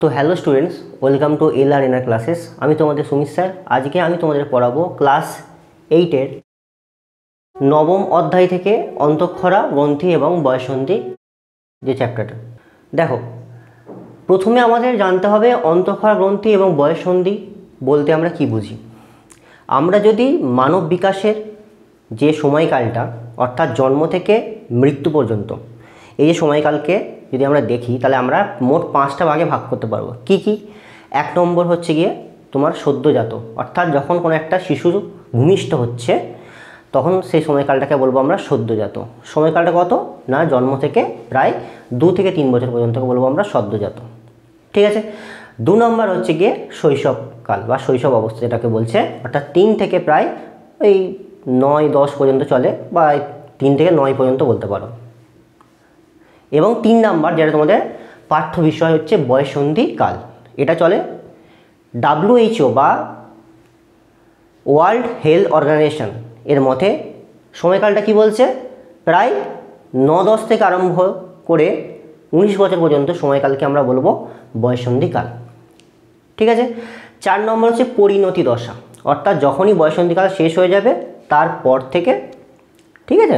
তো hello students, welcome to LR classes. আমি তোমাদের সুমিত স্যার। আজকে আমি তোমাদের পড়াবো ক্লাস 8-এর নবম অধ্যায় থেকে অন্তঃক্ষরা, গ্রন্থি এবং বয়ঃসন্ধি যে চ্যাপ্টারটা। দেখো, প্রথমে আমাদের জানতে হবে অন্তঃক্ষরা, গ্রন্থি এবং বয়ঃসন্ধি বলতে আমরা কি বুঝি। আমরা যদি মানব বিকাশের যে সময়কালটা, অর্থাৎ জন্ম থেকে মৃত্যু পর্যন্ত এই যে সময়কালকে যদি আমরা দেখি, তাহলে আমরা মোট 5টা ভাগে ভাগ করতে পারবো। কি কি? 1 নম্বর হচ্ছে গিয়ে তোমার সদ্যজাত, অর্থাৎ যখন কোনো একটা শিশু ভূমিষ্ঠ হচ্ছে তখন সেই সময়কালটাকে বলবো আমরা সদ্যজাত। সময়কালটা কত না, জন্ম থেকে প্রায় 2 থেকে 3 বছর পর্যন্ত বলবো আমরা সদ্যজাত। ঠিক আছে। 2 নম্বর হচ্ছে গিয়ে শৈশবকাল বা শৈশব অবস্থা যেটাকে বলছে, অর্থাৎ 3 থেকে প্রায় এই 9-10 পর্যন্ত চলে, বা 3 থেকে 9 পর্যন্ত বলতে পারো। এবং 3 নাম্বার যেটা তোমাদের পাঠ্য বিষয় হচ্ছে বয়ঃসন্ধি কাল। এটা চলে WHO বা ওয়ার্ল্ড হেলথ অর্গানাইজেশন এর মতে সময়কালটা কি বলছে, প্রায় 9-10 থেকে আরম্ভ করে 19 বছর পর্যন্ত সময়কালকে আমরা বলবো বয়ঃসন্ধি কাল। ঠিক আছে। 4 নম্বর হচ্ছে পরিণতি দশা, অর্থাৎ যখনই বয়ঃসন্ধিকাল শেষ হয়ে যাবে তারপর থেকে, ঠিক আছে,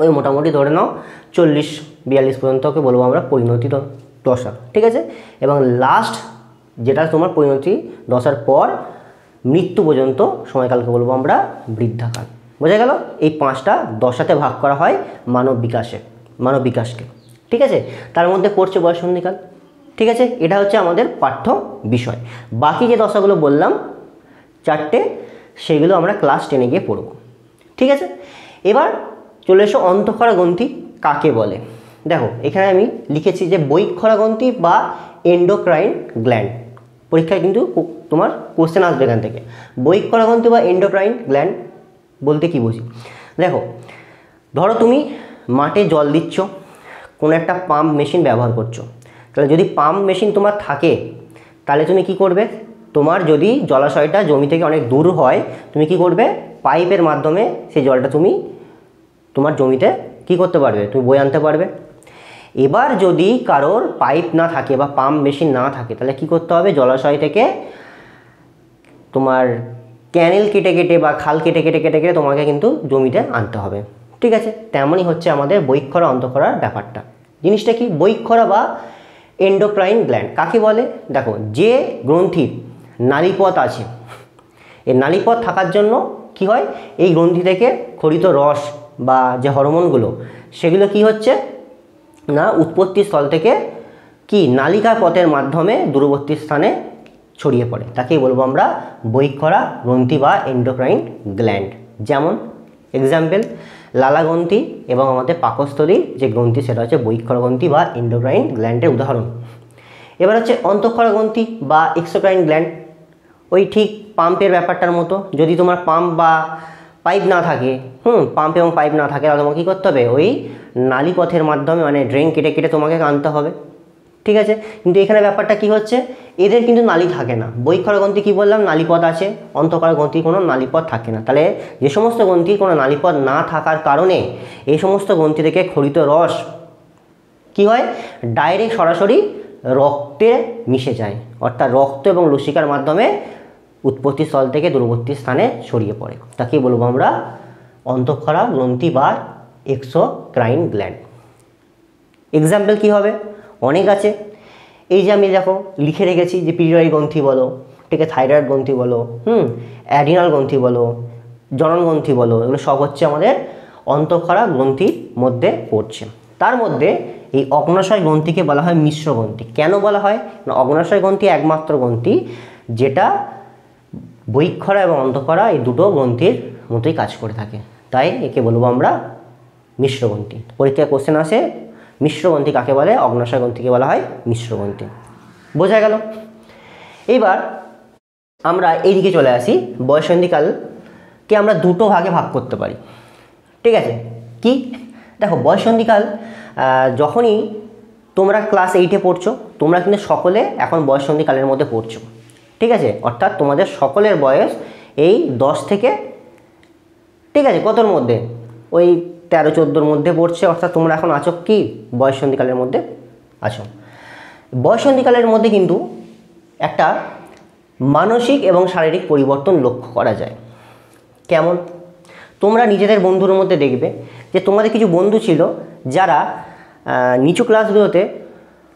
ওই মোটামুটি ধরে নাও 40-42 পর্যন্তকে বলবো আমরা পরিণতি দশা। ঠিক আছে। এবং লাস্ট যেটা তোমার পরিণতি দশার পর মৃত্যু পর্যন্ত সময়কালকে বলবো আমরা বৃদ্ধাকাল। বোঝা গেল? এই 5টা দশাতে ভাগ করা হয় মানব বিকাশকে। ঠিক আছে। তার মধ্যে পড়ছে বয়ঃসন্ধিকাল। ঠিক আছে। এটা হচ্ছে আমাদের পাঠ্য বিষয়। বাকি যে দশাগুলো বললাম 4টে, সেগুলো আমরা ক্লাস 10-এ গিয়ে পড়ব। ঠিক আছে। এবার চলে এসো অন্তঃক্ষরা গ্রন্থি কাকে বলে। দেখো, এখানে আমি লিখেছি যে বহিঃক্ষরা গ্রন্থি বা এন্ডোক্রাইন গ্ল্যান্ড। পরীক্ষায় কিন্তু তোমার কোশ্চেন আসবে এখান থেকে। বহিঃক্ষরা গ্রন্থি বা এন্ডোক্রাইন গ্ল্যান্ড বলতে কি বুঝি। দেখো, ধরো তুমি মাঠে জল দিচ্ছ, কোনো একটা পাম্প মেশিন ব্যবহার করছো। তাহলে যদি পাম্প মেশিন তোমার থাকে, তাহলে তুমি কি করবে, তোমার যদি জলাশয়টা জমি থেকে অনেক দূর হয়, তুমি কি করবে, পাইপের মাধ্যমে সেই জলটা তুমি তোমার জমিতে কি করতে পারবে, তুমি বয়ে আনতে পারবে। এবার যদি কারোর পাইপ না থাকে বা পাম্প মেশিন না থাকে, তাহলে কি করতে হবে, জলাশয় থেকে তোমার ক্যানেল কেটে কেটে বা খাল কেটে কেটে কেটে কেটে তোমাকে কিন্তু জমিতে আনতে হবে। ঠিক আছে। তেমনই হচ্ছে আমাদের বহিঃক্ষরা অন্তঃক্ষরার ব্যাপারটা। জিনিসটা কি, বহিঃক্ষরা বা এন্ডোক্রাইন গ্ল্যান্ড কাকে বলে। দেখো, যে গ্রন্থির নালীপথ আছে, এই নালীপথ থাকার জন্য কি হয়, এই গ্রন্থি থেকে ক্ষরিত রস বা যে হরমোনগুলো, সেগুলো কি হচ্ছে না, উৎপত্তি স্থল থেকে কি নালিকা পথের মাধ্যমে দূরবর্তী স্থানে ছড়িয়ে পড়ে। তাকেই বলবো আমরা বহিঃক্ষরা গ্রন্থি বা এন্ডোক্রাইন গ্ল্যান্ড। যেমন এক্সাম্পল, লালা গ্রন্থি এবং আমাদের পাকস্থলীর যে গ্রন্থি, সেটা হচ্ছে বহিঃক্ষরা গ্রন্থি বা এন্ডোক্রাইন গ্ল্যান্ডের উদাহরণ। এবার হচ্ছে অন্তঃক্ষরা গ্রন্থি বা এক্সোক্রাইন গ্ল্যান্ড। ওই ঠিক পাম্পের ব্যাপারটার মতো, যদি তোমার পাম্প বা পাইপ না থাকে, পাম্প এবং পাইপ না থাকে, তাহলে তোমাকে কী করতে হবে, ওই নালীপথের মাধ্যমে মানে ড্রেন কেটে কেটে তোমাকে আনতে হবে। ঠিক আছে। কিন্তু এখানে ব্যাপারটা কি হচ্ছে, এদের কিন্তু নালী থাকে না। বহিঃক্ষরা গ্রন্থি কি বললাম, নালীপথ আছে। অন্তঃক্ষরা গ্রন্থির কোনো নালীপথ থাকে না। তাহলে যে সমস্ত গ্রন্থির কোনো নালীপথ না থাকার কারণে এই সমস্ত গ্রন্থি থেকে ক্ষরিত রস কি হয়, ডাইরেক্ট সরাসরি রক্তে মিশে যায়, অর্থাৎ রক্ত এবং লসিকার মাধ্যমে উৎপত্তি স্থল থেকে দূরবর্তী স্থানে ছড়িয়ে পড়ে। তাকে বলবো আমরা অন্তঃক্ষরা গ্রন্থি বা এক্সোক্রাইন গ্ল্যান্ড। এক্সাম্পল কি হবে, অনেক আছে। এই যে আমি দেখো লিখে রেখেছি যে পিটুইটারি গ্রন্থি বলো, ঠিক আছে, থাইরয়েড গ্রন্থি বলো, অ্যাডিনাল গ্রন্থি বলো, জনন গ্রন্থি বলো, এগুলো সব হচ্ছে আমাদের অন্তঃক্ষরা গ্রন্থির মধ্যে পড়ছে। তার মধ্যে এই অগ্ন্যাশয় গ্রন্থিকে বলা হয় মিশ্র গ্রন্থি। কেন বলা হয় না, অগ্ন্যাশয় গ্রন্থি একমাত্র গ্রন্থি যেটা বহিঃক্ষরা এবং অন্তঃক্ষরা এই দুটো গ্রন্থির মতোই কাজ করে থাকে, তাই একে বলবো আমরা মিশ্র গ্রন্থি। পরীক্ষায় কোশ্চেন আসে, মিশ্র গ্রন্থি কাকে বলে, অগ্ন্যাশয় গ্রন্থিকে বলা হয় মিশ্র গ্রন্থি। বোঝা গেল? এইবার আমরা এইদিকে চলে আসি, বয়ঃসন্ধিকালকে আমরা দুটো ভাগে ভাগ করতে পারি। ঠিক আছে। কি? দেখো, বয়ঃসন্ধিকাল যখনই তোমরা ক্লাস 8-এ পড়ছো, তোমরা কিন্তু সকলে এখন বয়ঃসন্ধিকালের মধ্যে পড়ছো। ঠিক আছে। অর্থাৎ তোমাদের সকলের বয়স এই 10 থেকে, ঠিক আছে, কতর মধ্যে, ওই 13-14 মধ্যে পড়ছে। অর্থাৎ তোমরা এখন আছো কি, বয়ঃসন্ধিকালের মধ্যে আছো। বয়ঃসন্ধিকালের মধ্যে কিন্তু একটা মানসিক এবং শারীরিক পরিবর্তন লক্ষ্য করা যায়। কেমন? তোমরা নিজেদের বন্ধুর মধ্যে দেখবে যে তোমাদের কিছু বন্ধু ছিল যারা নিচু ক্লাসগুলোতে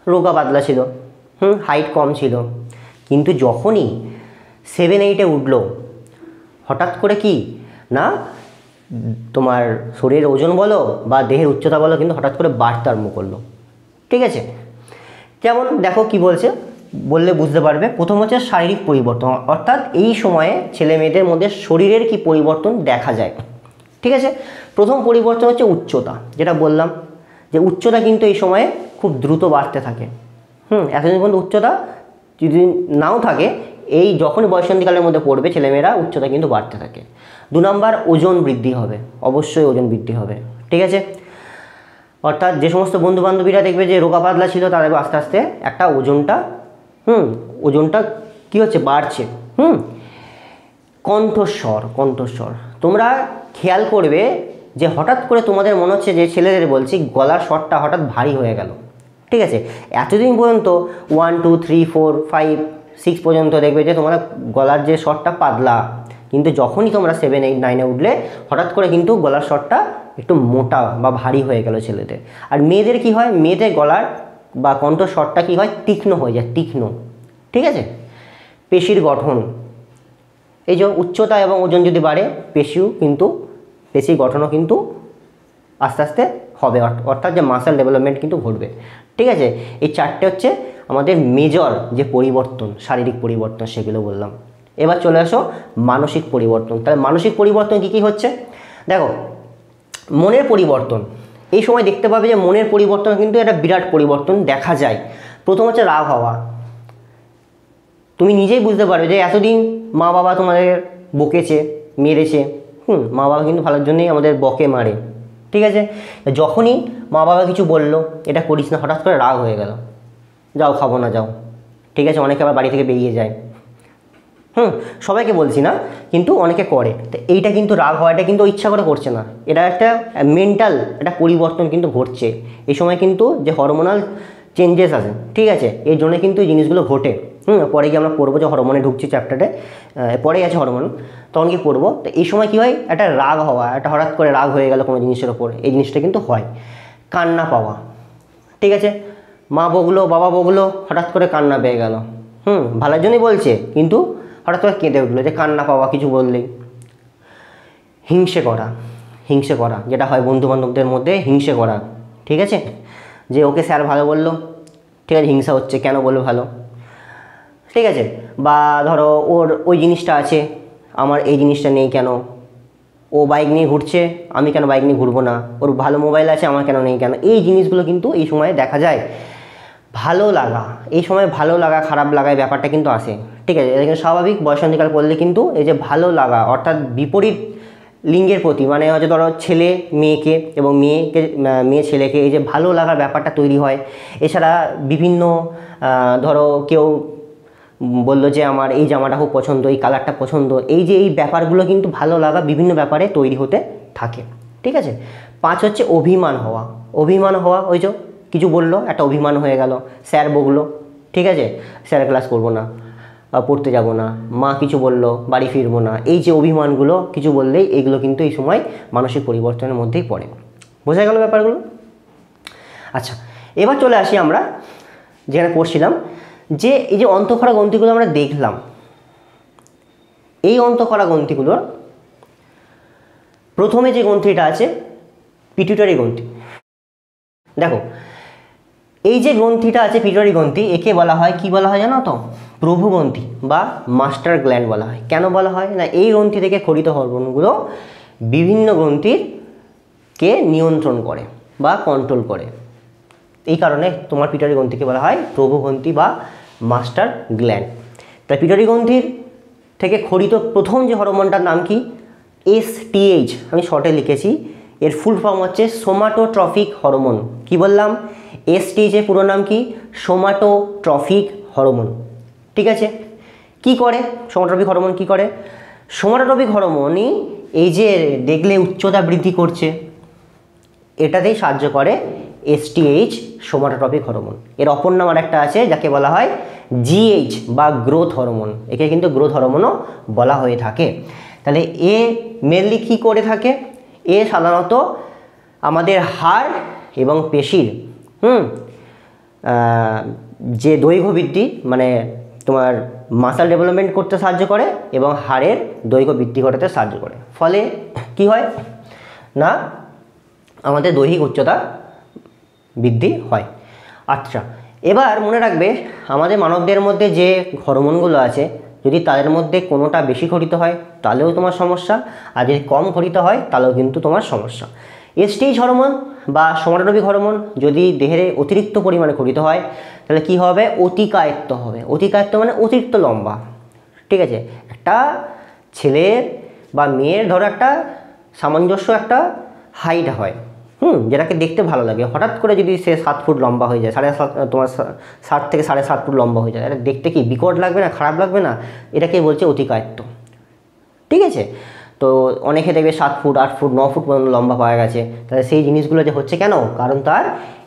রোগা পাতলা ছিল, হাইট কম ছিল, কিন্তু যখনই 7-8-এ উঠলো হঠাৎ করে কি না তোমার শরীরের ওজন বলো বা দেহের উচ্চতা বলো কিন্তু হঠাৎ করে বাড়তে আরম্ভ করলো। ঠিক আছে, যেমন দেখো কি বলছে, বললে বুঝতে পারবে। প্রথম হচ্ছে শারীরিক পরিবর্তন, অর্থাৎ এই সময়ে ছেলে মেয়েদের মধ্যে শরীরের কি পরিবর্তন দেখা যায়। ঠিক আছে, প্রথম পরিবর্তন হচ্ছে উচ্চতা, যেটা বললাম যে উচ্চতা কিন্তু এই সময়ে খুব দ্রুত বাড়তে থাকে। এতদিন পর্যন্ত উচ্চতা যদি নাও থাকে, এই যখনই বয়ঃসন্ধিকালের মধ্যে পড়বে ছেলেমেয়েরা উচ্চতা কিন্তু বাড়তে থাকে। 2 নম্বর ওজন বৃদ্ধি হবে, অবশ্যই ওজন বৃদ্ধি হবে। ঠিক আছে, অর্থাৎ যে সমস্ত বন্ধু বান্ধবীরা দেখবে যে রোগা পাতলা ছিল তাদের আস্তে আস্তে একটা ওজনটা কি হচ্ছে, বাড়ছে। কণ্ঠস্বর তোমরা খেয়াল করবে যে হঠাৎ করে তোমাদের মনে হচ্ছে, যে ছেলেদের বলছি, গলার স্বরটা হঠাৎ ভারী হয়ে গেল। ঠিক আছে, এতদিন পর্যন্ত 1 2 3 4 5 6 পর্যন্ত দেখবে যে তোমার গলার যে স্বরটা পাতলা, কিন্তু যখনই তোমরা 7 8 9-এ উঠলে হঠাৎ করে কিন্তু গলার স্বরটা একটু মোটা বা ভারী হয়ে গেল ছেলেদের। আর মেয়েদের কি হয়, মেয়েদের গলার বা কণ্ঠস্বরটা কি হয়, তীক্ষ্ণ হয়ে যায়, তীক্ষ্ণ। ঠিক আছে, পেশির গঠন, এই যে উচ্চতা এবং ওজন যদি বাড়ে পেশির গঠনও কিন্তু আস্তে আস্তে হবে, অর্থাৎ যে মাসেল ডেভেলপমেন্ট কিন্তু ঘটবে। ঠিক আছে, এই 4টে হচ্ছে আমাদের মেজর যে পরিবর্তন, শারীরিক পরিবর্তন, সেগুলো বললাম। এবার চলে আসো মানসিক পরিবর্তন। তাহলে মানসিক পরিবর্তন কী কী হচ্ছে দেখো। মনের পরিবর্তন, এই সময় দেখতে পাবে যে মনের পরিবর্তন কিন্তু একটা বিরাট পরিবর্তন দেখা যায়। প্রথম হচ্ছে রাগ হওয়া। তুমি নিজেই বুঝতে পারবে যে এতদিন মা বাবা তোমাদের বকেছে, মেরেছে, মা বাবা কিন্তু ভালোর জন্যই আমাদের বকে মারে। ঠিক আছে, যখনই মা বাবা কিছু বললো, এটা করিস না, হঠাৎ করে রাগ হয়ে গেল, যাও খাবো না যাও। ঠিক আছে, অনেকে আবার বাড়ি থেকে বেরিয়ে যায়। সবাইকে বলছি না, কিন্তু অনেকে করে। তো এইটা কিন্তু রাগ হওয়া, এটা কিন্তু ইচ্ছা করে করছে না, এটা একটা মেন্টাল একটা পরিবর্তন কিন্তু ঘটছে এই সময়, কিন্তু যে হরমোনাল চেঞ্জেস আছে। ঠিক আছে, এই জন্য কিন্তু এই জিনিসগুলো ঘটে। পরে গিয়ে আমরা পড়বো যে হরমোনে ঢুকছি চ্যাপ্টারে, পরেই আছে হরমোন, তখন কি পড়বো। তো এই সময় কি হয়, একটা রাগ হওয়া, একটা হঠাৎ করে রাগ হয়ে গেল কোনো জিনিসের ওপর, এই জিনিসটা কিন্তু হয়। কান্না পাওয়া, ঠিক আছে, মা বকলো বাবা বকলো, হঠাৎ করে কান্না পেয়ে গেল, ভালোর জন্যই বলছে কিন্তু হঠাৎ করে কেঁদে উঠলো, যে কান্না পাওয়া কিছু বললেই। হিংসে করা যেটা হয় বন্ধু বান্ধবদের মধ্যে, হিংসে করা। ঠিক আছে, যে ওকে স্যার ভালো বললো, ঠিক আছে, হিংসা হচ্ছে, কেন বললো ভালো। ঠিক আছে, বা ধরো ওর ওই জিনিসটা আছে, আমার এই জিনিসটা নেই কেন, ও বাইক নিয়ে ঘুরছে, আমি কেন বাইক নিয়ে ঘুরবো না, ওর ভালো মোবাইল আছে, আমার কেন নেই কেন। এই জিনিসগুলো কিন্তু এই সময়ে দেখা যায়। ভালো লাগা, এই সময় ভালো লাগা খারাপ লাগায় ব্যাপারটা কিন্তু আসে। ঠিক আছে, এটা কিন্তু স্বাভাবিক। বয়ঃসন্ধিকাল পড়লে কিন্তু এই যে ভালো লাগা, অর্থাৎ বিপরীত লিঙ্গের প্রতি, মানে হচ্ছে ধরো ছেলে মেয়েকে এবং মেয়ে ছেলেকে, এই যে ভালো লাগার ব্যাপারটা তৈরি হয়। এছাড়া বিভিন্ন ধরো কেউ বললো যে আমার এই জামাটা খুব পছন্দ, এই কালারটা পছন্দ, এই যে এই ব্যাপারগুলো কিন্তু ভালো লাগা বিভিন্ন ব্যাপারে তৈরি হতে থাকে। ঠিক আছে, 5 হচ্ছে অভিমান হওয়া। ওই যে কিছু বললো, একটা অভিমান হয়ে গেল, স্যার বকলো, ঠিক আছে, স্যারের ক্লাস করবো না, পড়তে যাব না, মা কিছু বললো, বাড়ি ফিরবো না, এই যে অভিমানগুলো কিছু বললেই, এগুলো কিন্তু এই সময় মানসিক পরিবর্তনের মধ্যেই পড়ে। বোঝা গেল ব্যাপারগুলো? আচ্ছা, এবার চলে আসি আমরা যেখানে পড়ছিলাম, যে এই যে অন্তঃক্ষরা গ্রন্থিগুলো আমরা দেখলাম, এই অন্তঃক্ষরা গ্রন্থিগুলোর প্রথমে যে গ্রন্থিটা আছে পিটুইটারি গ্রন্থি। দেখো, এই যে গ্রন্থিটা আছে পিটুইটারি গ্রন্থি, একে বলা হয়, কি বলা হয় জানো তো, প্রভু গ্রন্থি বা মাস্টার গ্ল্যান্ড বলা হয়। কেন বলা হয় না, এই গ্রন্থি থেকে খরিত হরমোনগুলো বিভিন্ন গ্রন্থিকে নিয়ন্ত্রণ করে বা কন্ট্রোল করে। এই কারণে তোমার পিটুইটারি গ্রন্থিকে বলা হয় প্রভু গ্রন্থি বা মাস্টার গ্ল্যান্ড। তাই পিটুইটারি গ্রন্থির থেকে খরিত প্রথম যে হরমোনটার নাম কি, STH, আমি শর্টে লিখেছি, এর ফুল ফর্ম হচ্ছে সোমাটোট্রফিক হরমোন। কি বললাম, STH এর পুরো নাম কি, সোমাটোট্রফিক হরমোন। ঠিক আছে, কি করে সোমাটোট্রফিক হরমোন, কি করে? সোমাটোট্রফিক হরমোনই এই যে দেখলে উচ্চতা বৃদ্ধি করছে, এটাতেই সাহায্য করে এসটিএইচ সোমাটোট্রপিক হরমোন। এর অপর নাম আরেকটা আছে যাকে বলা হয় জিএইচ বা গ্রোথ হরমোন, একে কিন্তু গ্রোথ হরমোনও বলা হয়ে থাকে। তাহলে এ মেনলি কী করে থাকে? এ সাধারণত আমাদের হাড় এবং পেশির যে দৈর্ঘ্য বৃদ্ধি, মানে তোমার মাসল ডেভেলপমেন্ট করতে সাহায্য করে এবং হাড়ের দৈর্ঘ্য বৃদ্ধি ঘটাতে সাহায্য করে। ফলে কি হয় না, আমাদের দৈহিক উচ্চতা বৃদ্ধি হয়। আচ্ছা, এবার মনে রাখবে আমাদের মানবদের মধ্যে যে হরমোনগুলো আছে, যদি তাদের মধ্যে কোনোটা বেশি ঘটিত হয় তাহলেও তোমার সমস্যা, আর যদি কম ঘটিত হয় তাহলেও কিন্তু তোমার সমস্যা। এসটিএইচ হরমোন বা সোমাটোট্রপিক হরমোন যদি দেহের অতিরিক্ত পরিমাণে ঘটিত হয় তাহলে কি হবে? অতিকায়ত্ত হবে। অতিকায়ত্ত মানে অতিরিক্ত লম্বা। ঠিক আছে, একটা ছেলের বা মেয়ের ধরো একটা সামঞ্জস্য একটা হাইট হয়, যেটাকে দেখতে ভালো লাগে। হঠাৎ করে যদি সে 7 ফুট লম্বা হয়ে যায়, 7.5 তোমার 7 থেকে 7.5 ফুট লম্বা হয়ে যায়, এটা দেখতে কি বিকট লাগবে না? খারাপ লাগবে না? এটাকে বলছে অতিকায়ত্ত। ঠিক আছে, তো অনেকে দেখবে 7 ফুট 8 ফুট 9 ফুট পর্যন্ত লম্বা পাওয়া গেছে। তাহলে সেই জিনিসগুলো যে হচ্ছে কেন? কারণ তার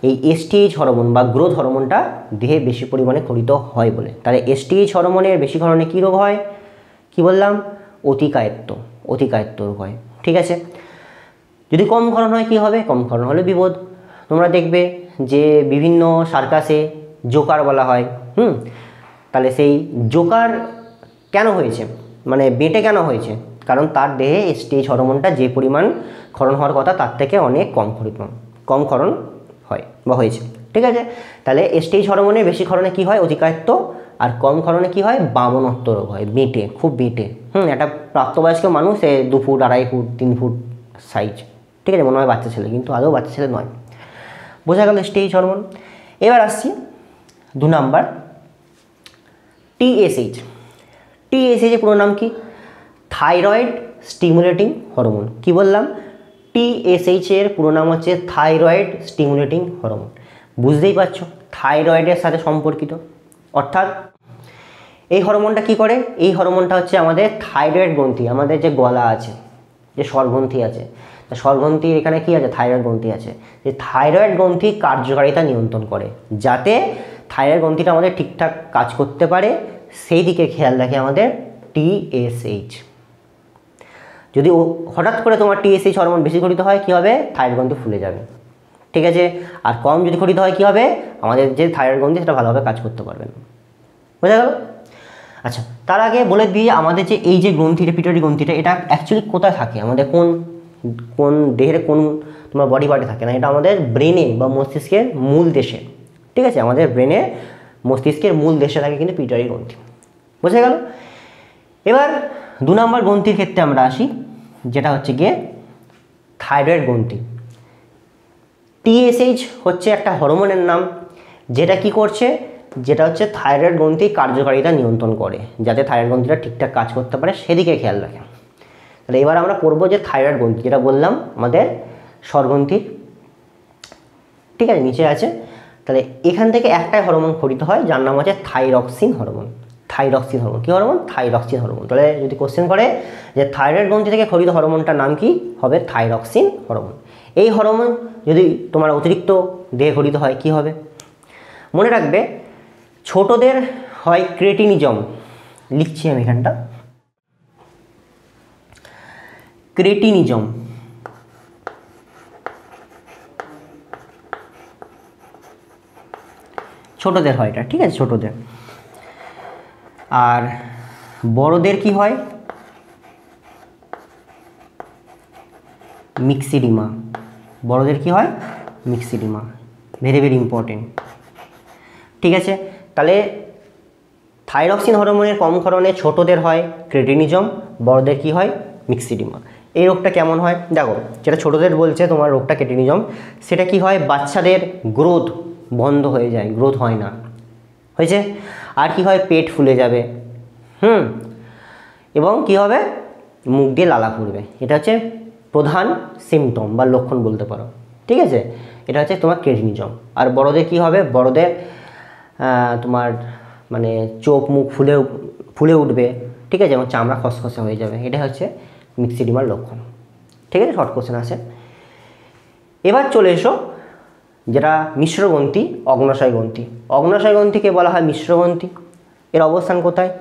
এই এসটিএইচ হরমোন বা গ্রোথ হরমোনটা দেহে বেশি পরিমাণে ঘটিত হয় বলে। তাহলে এসটিএইচ হরমোনের বেশি কারণে কী রোগ হয়? কি বললাম? অতিকায়ত্ত রোগ হয়। ঠিক আছে, যদি কম ক্ষরণ হয় কি হবে? কম ক্ষরণ হলে বিপদ। তোমরা দেখবে যে বিভিন্ন সার্কাসে জোকার বলা হয়, তাহলে সেই জোকার কেন হয়েছে, মানে বেঁটে কেন হয়েছে? কারণ তার দেহে এসটিএইচ হরমোনটা যে পরিমাণ ক্ষরণ হওয়ার কথা তার থেকে অনেক কম ক্ষরণ হয় বা হয়েছে। ঠিক আছে, তাহলে এসটিএইচ হরমোনের বেশি ক্ষরণে কি হয়? অতিকায়ত্ত। আর কম ক্ষরণে কি হয়? বামনত্ব রোগ হয়, বেঁটে, খুব বেঁটে। একটা প্রাপ্তবয়স্ক মানুষ, সে 2 ফুট 2.5 ফুট 3 ফুট সাইজ, ঠিক আছে, মনে হয় বাচ্চা ছেলে, কিন্তু আদৌ বাচ্চা ছেলে নয়। বোঝা গেল এসটিএইচ হরমোন। এবার আসছি 2 নাম্বার, টিএসএইচ। টিএসএইচের পুরো নাম কি? Thyroid stimulating hormone. কি বললাম? টিএসএইচের পুরো নাম হচ্ছে থাইরয়েড স্টিমুলেটিং হরমোন। বুঝতেই পারছো, থাইরয়েডের সাথে সম্পর্কিত। অর্থাৎ এই হরমোনটা কি করে? এই হরমোনটা হচ্ছে আমাদের থাইরয়েড গ্রন্থি, আমাদের যে গলা আছে, যে স্বরগ্রন্থি আছে, তা স্বরগ্রন্থির এখানে কি আছে? থাইরয়েড গ্রন্থি আছে। যে থাইরয়েড গ্রন্থি কার্যকারিতা নিয়ন্ত্রণ করে, যাতে থাইরয়েড গ্রন্থিটা আমাদের ঠিকঠাক কাজ করতে পারে, সেই দিকে খেয়াল রাখে আমাদের টিএসএইচ। যদি হঠাৎ করে তোমার টিএসএইচ হরমোন বেশি ঘটিত হয় কি হবে? থাইরয়েড গ্রন্থি ফুলে যাবে। ঠিক আছে, আর কম যদি ঘটিত হয় কি হবে? আমাদের যে থাইরয়েড গ্রন্থি সেটা ভালোভাবে কাজ করতে পারবে না। বোঝা গেল? আচ্ছা, তার আগে বলে দিই আমাদের যে এই যে গ্রন্থিটা, পিটুইটারি গ্রন্থিটা, এটা অ্যাকচুয়ালি কোথায় থাকে? আমাদের কোন দেহের কোন তোমার বডি পার্টে থাকে না, এটা আমাদের ব্রেনে বা মস্তিষ্কের মূল দেশে। ঠিক আছে, আমাদের ব্রেনে মস্তিষ্কের মূল দেশে থাকে কিন্তু পিটুইটারি গ্রন্থি। বোঝা গেল? এবার 2 নম্বর গ্রন্থির ক্ষেত্রে আমরা আসি, যেটা হচ্ছে গিয়ে থাইরয়েড গ্রন্থি। টিএসএইচ হচ্ছে একটা হরমোনের নাম, যেটা কি করছে? যেটা হচ্ছে থাইরয়েড গ্রন্থি কার্যকারিতা নিয়ন্ত্রণ করে, যাতে থাইরয়েড গ্রন্থিটা ঠিকঠাক কাজ করতে পারে সেদিকে খেয়াল রাখে। তাহলে এবার আমরা পড়বো যে থাইরয়েড গ্রন্থি, যেটা বললাম আমাদের স্বরগ্রন্থি, ঠিক আছে, নিচে আছে। তাহলে এখান থেকে একটাই হরমোন ঘটিত হয়, যার নাম হচ্ছে থাইরক্সিন হরমোন। থাইরক্সিন হরমোন কী হরমোন? Thyroxine hormone. তাহলে যদি কোশ্চেন করে যে থাইরয়েড গ্রন্থি থেকে ঘটিত হরমোনটার নাম কি হবে? Thyroxine hormone. এই হরমোন যদি তোমার অতিরিক্ত দেহে ঘটিত হয় কি হবে? মনে রাখবে, ছোটদের হয় ক্রেটিনিজম, লিখছি আমি এখানটা, ক্রেটিনিজম। ছোটদের হয় এটা, ঠিক আছে, ছোটদের। আর বড়দের কি হয়? মিক্সিডিমা। বড়দের কি হয়? মিক্সিডিমা। Very very important. ঠিক আছে, তাহলে থাইরক্সিন হরমোনের কম ক্ষরণে ছোটদের হয় ক্রেটিনিজম, বড়দের কি হয়? মিক্সিডিমা। এই রোগটা কেমন হয়? দেখো, যেটা ছোটদের বলছে তোমার রোগটা ক্রেটিনিজম, সেটা কি হয়? বাচ্চাদের গ্রোথ বন্ধ হয়ে যায়, গ্রোথ হয় না, হয়েছে। আর কি হয়? পেট ফুলে যাবে, এবং কি হবে? মুখ দিয়ে লালা পড়বে। এটা হচ্ছে প্রধান সিমটম বা লক্ষণ বলতে পারো। ঠিক আছে, এটা হচ্ছে তোমার ক্রেটিনিজম। আর বড়দের কি হবে? বড়দের তোমার মানে চোখ মুখ ফুলে উঠবে, ঠিক আছে, এবং চামড়া খসখসে হয়ে যাবে। এটা হচ্ছে মিক্সিডিমার লক্ষণ। ঠিক আছে, শর্ট কোশ্চেন আসে। এবার চলে এসো যেটা মিশ্র গ্রন্থি, অগ্ন্যাশয় গ্রন্থি। অগ্ন্যাশয় গ্রন্থিকে বলা হয় মিশ্র গ্রন্থি। এর অবস্থান কোথায়?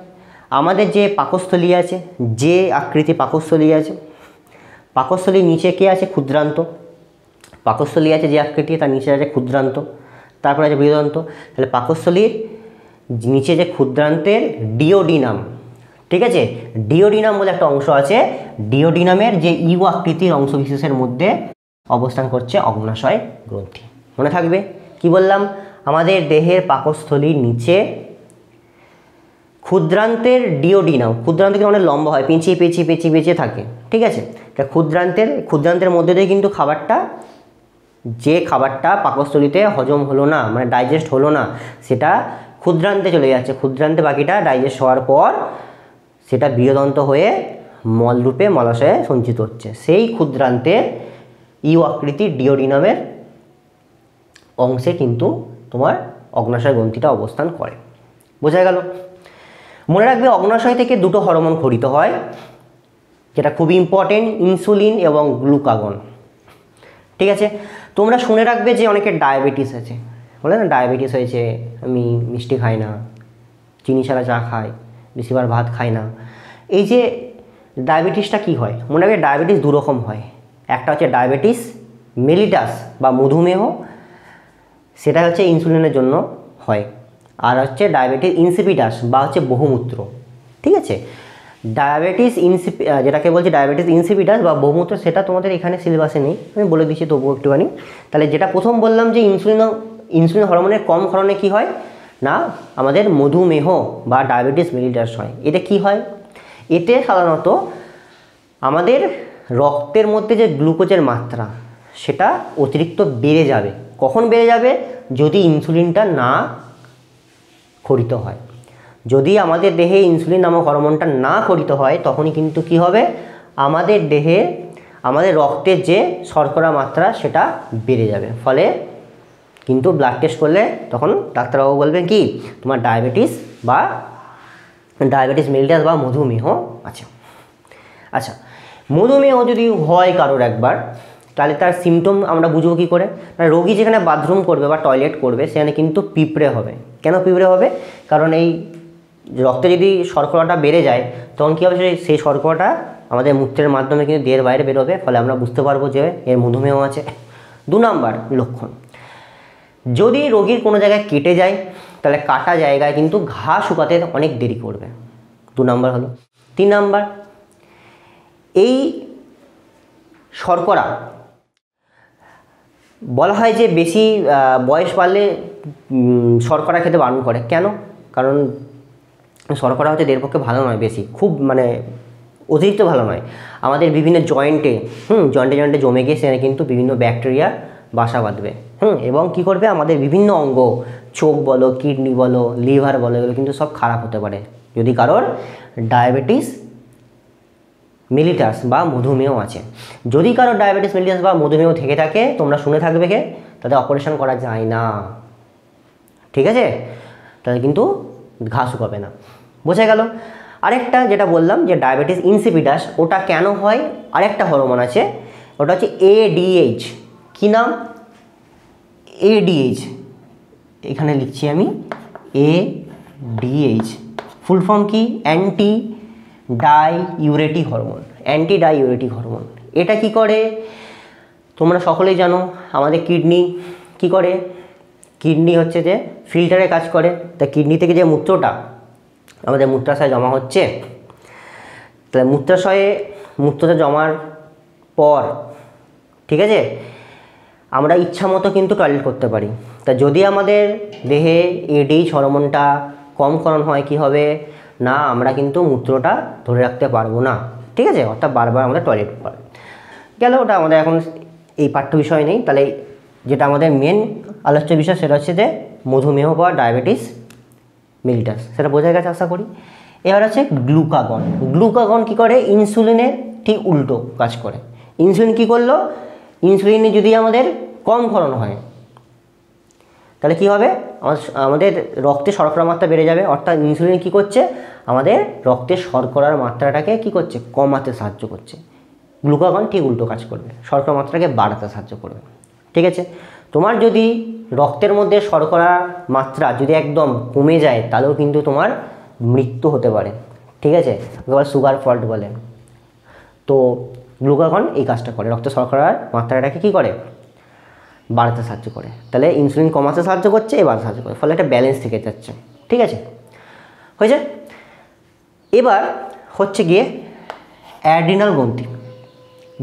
আমাদের যে পাকস্থলী আছে, যে আকৃতি পাকস্থলী আছে, পাকস্থলীর নিচে কে আছে? ক্ষুদ্রান্ত। পাকস্থলী আছে যে আকৃতি, তার নিচে আছে ক্ষুদ্রান্ত, তারপরে আছে বৃহদন্ত। তাহলে পাকস্থলীর নিচে যে ক্ষুদ্রান্তের ডিওডিনাম, ঠিক আছে, ডিওডিনাম বলে একটা অংশ আছে, ডিওডিনামের যে ইউ আকৃতির অংশবিশেষের মধ্যে অবস্থান করছে অগ্ন্যাশয় গ্রন্থি। মনে থাকবে কি বললাম? আমাদের দেহের পাকস্থলীর নিচে ক্ষুদ্রান্তের ডিওডিনাম, ক্ষুদ্রান্ত কিন্তু অনেক লম্বা হয়, পেঁচিয়ে পেঁচিয়ে পেঁচিয়ে পেঁচিয়ে থাকে, ঠিক আছে। তা ক্ষুদ্রান্তের মধ্যে দিয়ে কিন্তু যে খাবারটা পাকস্থলীতে হজম হলো না, মানে ডাইজেস্ট হলো না, সেটা ক্ষুদ্রান্তে চলে যাচ্ছে। ক্ষুদ্রান্তে বাকিটা ডাইজেস্ট হওয়ার পর সেটা বৃহদন্ত হয়ে মলরূপে মলাশয়ে সঞ্চিত হচ্ছে। সেই ক্ষুদ্রান্তের ইউ আকৃতির ডিওডিনামের অংশে কিন্তু তোমার অগ্ন্যাশয় গ্রন্থিটা অবস্থান করে। বোঝা গেল? মনে রাখবে অগ্ন্যাশয় থেকে দুটো হরমোন খরিত হয়, যেটা খুবই ইম্পর্টেন্ট, ইনসুলিন এবং গ্লুকাগন, ঠিক আছে। তোমরা শুনে রাখবে যে অনেকের ডায়াবেটিস আছে, বলে না ডায়াবেটিস হয়েছে, আমি মিষ্টি খাই না, চিনি ছাড়া চা খাই, বেশিবার ভাত খাই না। এই যে ডায়াবেটিসটা কি হয়? মনে রাখবে ডায়াবেটিস দুরকম হয়। একটা হচ্ছে ডায়াবেটিস মেলিটাস বা মধুমেহ, সেটা হচ্ছে ইনসুলিনের জন্য হয়। আর হচ্ছে ডায়াবেটিস ইনসিপিটাস বা হচ্ছে বহুমূত্র, ঠিক আছে। যেটাকে বলছে ডায়াবেটিস ইনসিপিটাস বা বহুমূত্র, সেটা তোমাদের এখানে সিলেবাসে নেই, আমি বলে দিচ্ছি তবুও একটুখানি। তাহলে যেটা প্রথম বললাম যে ইনসুলিন হরমোনের কম ক্ষরণে কি হয় না, আমাদের মধুমেহ বা ডায়াবেটিস মেলিটাস হয়। এতে কি হয়? এতে সাধারণত আমাদের রক্তের মধ্যে যে গ্লুকোজের মাত্রা, সেটা অতিরিক্ত বেড়ে যাবে। কখন বেড়ে যাবে? যদি ইনসুলিনটা না খরিত হয়। যদি আমাদের দেহে ইনসুলিন নামক হরমোনটা না খরিত হয়, তখনই কিন্তু কি হবে, আমাদের দেহে আমাদের রক্তের যে শর্করা মাত্রা সেটা বেড়ে যাবে। ফলে কিন্তু ব্লাড টেস্ট করলে তখন ডাক্তারবাবু বলবেন কি, তোমার ডায়াবেটিস মেলিটাস বা মধুমেহ আছে। আচ্ছা, মধুমেহ যদি হয় কারোর একবার, তাহলে তার সিমটম আমরা বুঝবো কী করে? রোগী যেখানে বাথরুম করবে বা টয়লেট করবে, সেখানে কিন্তু পিঁপড়ে হবে। কেন পিঁপড়ে হবে? কারণ এই রক্তে যদি শর্করাটা বেড়ে যায়, তখন কী হবে, সেই শর্করাটা আমাদের মূত্রের মাধ্যমে কিন্তু দেহের বাইরে বেরোবে। ফলে আমরা বুঝতে পারবো যে এর মধুমেহ আছে। 2 নাম্বার লক্ষণ, যদি রোগীর কোনো জায়গায় কেটে যায়, তাহলে কাটা জায়গায় কিন্তু ঘা শুকাতে অনেক দেরি করবে। 2 নাম্বার হলো। 3 নাম্বার, এই শর্করা বলা হয় যে বেশি বয়স বাড়লে শর্করা খেতে বারণ করে। কেন? কারণ শর্করা হচ্ছে দেহের পক্ষে ভালো নয়, বেশি খুব মানে অতিরিক্ত ভালো নয়। আমাদের বিভিন্ন জয়েন্টে জয়েন্টে জমে গিয়ে সেখানে কিন্তু বিভিন্ন ব্যাকটেরিয়া বাসা বাঁধবে, এবং কি করবে, আমাদের বিভিন্ন অঙ্গ, চোখ বলো, কিডনি বলো, লিভার বলো, এগুলো কিন্তু সব খারাপ হতে পারে যদি কারোর ডায়াবেটিস মেলিটাস বা মধুমেহ আছে। যদি কারো ডায়াবেটিস মেলিটাস বা মধুমেহ থেকে থাকে, তোমরা শুনে থাকবে তাদের অপারেশন করা যায় না, ঠিক আছে। তাহলে কিন্তু ঘা শুকাবে না। বোঝা গেল? আরেকটা যেটা বললাম যে ডায়াবেটিস ইনসিপিটাস, ওটা কেন হয়? আরেকটা হরমোন আছে, ওটা হচ্ছে ADH। কি নাম? ADH, এখানে লিখছি আমি ADH। ফুল ফর্ম কি? Anti diuretic hormone. Anti diuretic hormone এটা কি করে? তোমরা সকলেই জানো, আমাদের কিডনি কি করে? কিডনি হচ্ছে যে ফিল্টারে কাজ করে। তা কিডনি থেকে যে মূত্রটা আমাদের মূত্রাশয়ে জমা হচ্ছে, তাহলে মূত্রটা জমার পর, ঠিক আছে, আমরা ইচ্ছা মতো কিন্তু টয়লেট করতে পারি। তা যদি আমাদের দেহে ADH হরমোনটা কম ক্ষরণ হয়, কি হবে না, আমরা কিন্তু মূত্রটা ধরে রাখতে পারবো না, ঠিক আছে। অর্থাৎ বারবার আমাদের টয়লেট করে গেল, ওটা আমাদের এখন এই পাঠ্য বিষয় নেই। তাহলে যেটা আমাদের মেন আলোচ্য বিষয়, সেটা হচ্ছে যে মধুমেহ বা ডায়াবেটিস মেলিটাস, সেটা বোঝা গেছে আশা করি। এবার হচ্ছে গ্লুকাগন। গ্লুকাগন কী করে? ইনসুলিনের ঠিক উল্টো কাজ করে। ইনসুলিন কী করলো? ইনসুলিনে যদি আমাদের কম ক্ষরণ হয়, তাহলে কী হবে, আমাদের রক্তে শর্করার মাত্রা বেড়ে যাবে। অর্থাৎ ইনসুলিন কী করছে? আমাদের রক্তের শর্করার মাত্রাটাকে কী করছে? কমাতে সাহায্য করছে। গ্লুকাগন ঠিক উল্টো কাজ করবে, শর্করার মাত্রাকে বাড়াতে সাহায্য করবে, ঠিক আছে। তোমার যদি রক্তের মধ্যে শর্করার মাত্রা যদি একদম কমে যায় তাহলেও কিন্তু তোমার মৃত্যু হতে পারে, ঠিক আছে, এবার সুগার ফল্ট বলে। তো গ্লুকাগন এই কাজটা করে, রক্তে শর্করার মাত্রাটাকে কী করে, বাড়াতে সাহায্য করে। তাহলে ইনসুলিন কমাতে সাহায্য করছে, এবার সাহায্য করে, ফলে একটা ব্যালেন্স থেকে যাচ্ছে, ঠিক আছে, হয়েছে। এবার হচ্ছে গিয়ে অ্যাড্রিনাল গ্রন্থি,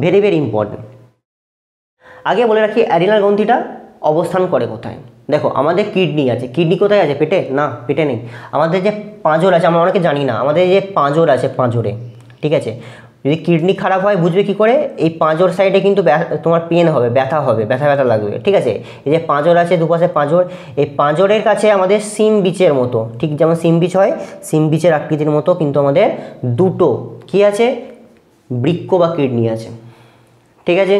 ভেরি ভেরি ইম্পর্টেন্ট। আগে বলে রাখি অ্যাড্রিনাল গ্রন্থিটা অবস্থান করে কোথায়। দেখো আমাদের কিডনি আছে, কিডনি কোথায় আছে, পেটে না, পেটে নেই। আমাদের যে পাঁজর আছে, আমরা অনেকে জানি না, আমাদের যে পাঁজর আছে পাঁজরে, ঠিক আছে, যদি কিডনি খারাপ হয় বুঝবে কী করে, এই পাঁজর সাইডে কিন্তু তোমার পেন হবে, ব্যথা হবে, ব্যথা ব্যথা লাগবে, ঠিক আছে। এই যে পাঁজর আছে, দুপাশে পাঁজর, এই পাঁজরের কাছে আমাদের সিম বিচের মতো, ঠিক যেমন সিম বিচ হয়, সিম বিচের আকৃতির মতো কিন্তু আমাদের দুটো কী আছে, বৃক্ক বা কিডনি আছে, ঠিক আছে।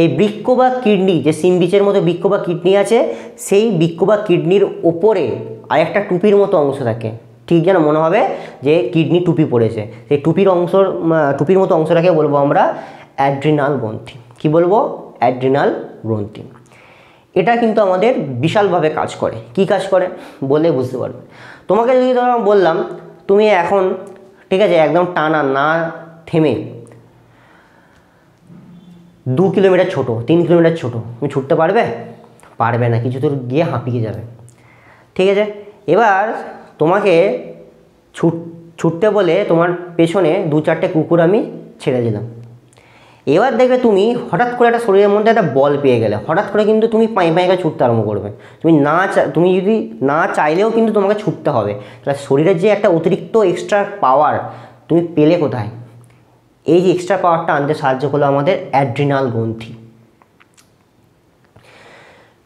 এই বৃক্ক বা কিডনি, যে সিম বিচের মতো বৃক্ক বা কিডনি আছে, সেই বৃক্ক বা কিডনির ওপরে আরেকটা টুপির মতো অংশ থাকে, ঠিক যেন মনে হবে যে কিডনি টুপি পড়েছে, সেই টুপির মতো অংশটাকে বলবো আমরা অ্যাড্রিনাল গ্রন্থি। কি বলবো, অ্যাড্রিনাল গ্রন্থি। এটা কিন্তু আমাদের বিশালভাবে কাজ করে। কি কাজ করে বলে বুঝতে পারবে। তোমাকে যদি বললাম তুমি এখন, ঠিক আছে, একদম টানা না থেমে 2 কিলোমিটার ছোটো, 3 কিলোমিটার ছোটো তুমি ছুটতে পারবে? পারবে না, কিছু দূর গিয়ে হাঁপিয়ে যাবে, ঠিক আছে। এবার তোমাকে ছুটতে বলে তোমার পেছনে 2-4টে কুকুর আমি ছেড়ে দিলাম। এবার দেখবে তুমি হঠাৎ করে একটা শরীরের মধ্যে একটা বল পেয়ে গেলে, হঠাৎ করে কিন্তু তুমি পায়ে পায়ে ছুটতে আরম্ভ করবে। তুমি যদি না চাইলেও কিন্তু তোমাকে ছুটতে হবে। তাহলে শরীরের যে একটা অতিরিক্ত এক্সট্রা পাওয়ার তুমি পেলে কোথায়? এই যে এক্সট্রা পাওয়ারটা আনতে সাহায্য করলো আমাদের অ্যাড্রিনাল গ্রন্থি।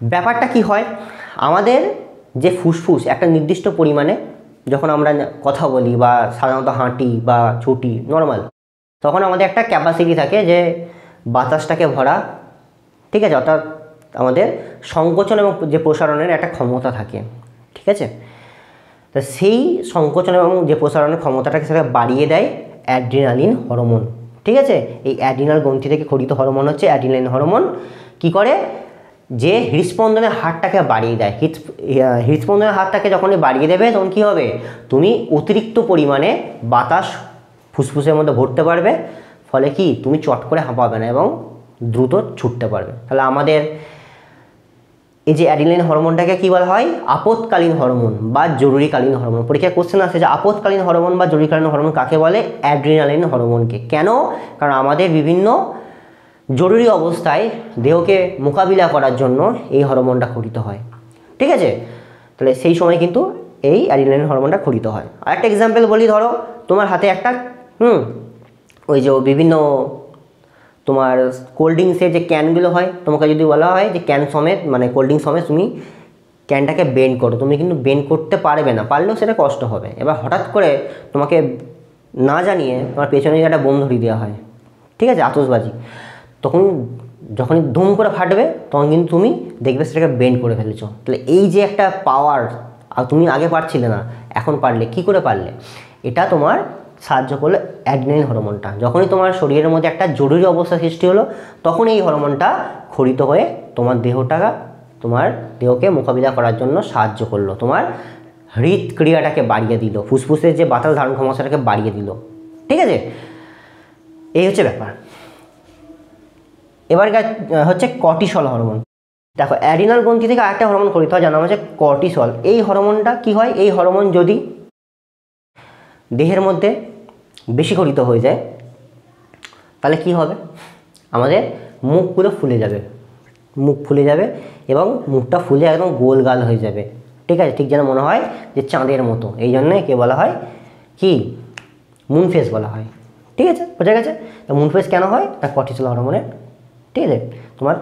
ব্যাপারটা কি হয়, আমাদের যে ফুসফুস একটা নির্দিষ্ট পরিমাণে যখন আমরা কথা বলি বা সাধারণত হাঁটি বা ছুটি নর্মাল, তখন আমাদের একটা ক্যাপাসিটি থাকে যে বাতাসটাকে ভরা, ঠিক আছে, অর্থাৎ আমাদের সংকোচন এবং যে প্রসারণের একটা ক্ষমতা থাকে, ঠিক আছে। তো সেই সংকোচন এবং যে প্রসারণের ক্ষমতাটাকে সেটা বাড়িয়ে দেয় অ্যাড্রিনালিন হরমোন, ঠিক আছে। এই অ্যাড্রিনাল গ্রন্থি থেকে খরিত হরমোন হচ্ছে অ্যাড্রিনালিন হরমোন। কি করে, যে হৃদস্পন্দনের হারটাকে বাড়িয়ে দেয়। হৃদস্পন্দনের হারটাকে যখনই বাড়িয়ে দেবে তখন কী হবে, তুমি অতিরিক্ত পরিমাণে বাতাস ফুসফুসের মধ্যে ভরতে পারবে, ফলে কি তুমি চট করে হাঁপাবে না এবং দ্রুত ছুটতে পারবে। তাহলে আমাদের এই যে অ্যাড্রিনালিন হরমোনটাকে কী বলা হয়, আপৎকালীন হরমোন বা জরুরিকালীন হরমোন। পরীক্ষায় কোশ্চেন আসে যে আপৎকালীন হরমোন বা জরুরিকালীন হরমোন কাকে বলে? অ্যাড্রিনালিন হরমোনকে। কেন? কারণ আমাদের বিভিন্ন জরুরি অবস্থায় দেহকে মোকাবিলা করার জন্য এই হরমোনটা খরিত হয়, ঠিক আছে। তাহলে সেই সময় কিন্তু এই অ্যাড্রিনালিন হরমোনটা খরিত হয়। আরেকটা এক্সাম্পল বলি, ধরো তোমার হাতে একটা ওই যে বিভিন্ন তোমার কোল্ড ড্রিঙ্কসের যে ক্যানগুলো হয়, তোমাকে যদি বলা হয় যে ক্যান সমেত, মানে কোল্ড ড্রিঙ্ক সমেত তুমি ক্যানটাকে বেন্ড করো, তুমি কিন্তু বেন্ড করতে পারবে না, পারলেও সেটা কষ্ট হবে। এবার হঠাৎ করে তোমাকে না জানিয়ে তোমার পেছনে একটা বোম ধরিয়ে দেওয়া হয়, ঠিক আছে, আতশবাজি, তখন যখনই ধুম করে ফাটবে তখন কিন্তু তুমি দেখবে সেটাকে বেন্ড করে ফেলেছো। তাহলে এই যে একটা পাওয়ার, আর তুমি আগে পারছিলে না, এখন পারলে, কি করে পারলে? এটা তোমার সাহায্য করলো অ্যাড্রিনালিন হরমোনটা। যখনই তোমার শরীরের মধ্যে একটা জরুরি অবস্থা সৃষ্টি হলো তখন এই হরমোনটা খরিত হয়ে তোমার দেহকে মোকাবিলা করার জন্য সাহায্য করলো, তোমার হৃদক্রিয়াটাকে বাড়িয়ে দিল, ফুসফুসের যে বাতাস ধারণ ক্ষমতাটাকে বাড়িয়ে দিল, ঠিক আছে। এই হচ্ছে ব্যাপার। এবার হচ্ছে কর্টিসল হরমোন। দেখো অ্যাড্রিনাল গ্রন্থি থেকে আরেকটা হরমোন খরিত হয়, জানা হচ্ছে কর্টিসল। এই হরমোনটা কি হয়, এই হরমোন যদি দেহের মধ্যে বেশি খরিত হয়ে যায় তাহলে কি হবে, আমাদের মুখগুলো ফুলে যাবে, মুখ ফুলে যাবে এবং মুখটা ফুলে একদম গোল গাল হয়ে যাবে, ঠিক আছে, ঠিক যেন মনে হয় যে চাঁদের মতো। এই জন্যে কে বলা হয়, কি মুন ফেস বলা হয়, ঠিক আছে, বোঝা গেছে। তো মুন ফেস কেন হয়, তা কর্টিসল হরমোনের, ঠিক আছে, তোমার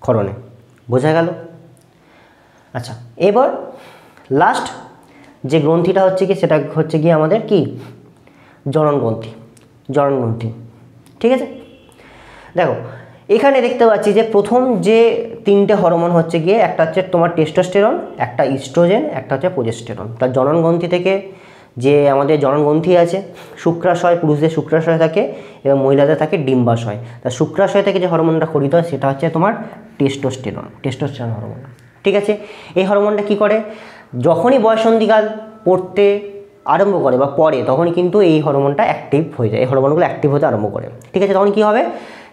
ক্ষরণে, বোঝা গেল। আচ্ছা, এবার লাস্ট যে গ্রন্থিটা হচ্ছে কি, সেটা হচ্ছে গিয়ে আমাদের কি, জনন গ্রন্থি। জনন গ্রন্থি, ঠিক আছে। দেখো এখানে দেখতে পাচ্ছি যে প্রথম যে 3টে হরমোন হচ্ছে গিয়ে, একটা হচ্ছে তোমার টেস্টোস্টেরন, একটা ইস্ট্রোজেন, একটা হচ্ছে প্রোজেস্টেরন। তার জনন গ্রন্থি থেকে যে আমাদের জননগ্রন্থি আছে, শুক্রাশয়, পুরুষদের শুক্রাশয় থাকে এবং মহিলাদের থাকে ডিম্বাশয়। তা শুক্রাশয় থেকে যে হরমোনটা খরিত হয় সেটা হচ্ছে তোমার টেস্টোস্টেরন হরমোন। ঠিক আছে, এই হরমোনটা কি করে, যখনই বয়ঃসন্ধিকাল পড়তে আরম্ভ করে বা পড়ে তখনই কিন্তু এই হরমোনটা অ্যাক্টিভ হয়ে যায়, এই হরমোনগুলো অ্যাক্টিভ হতে আরম্ভ করে। ঠিক আছে, তখন কী হবে,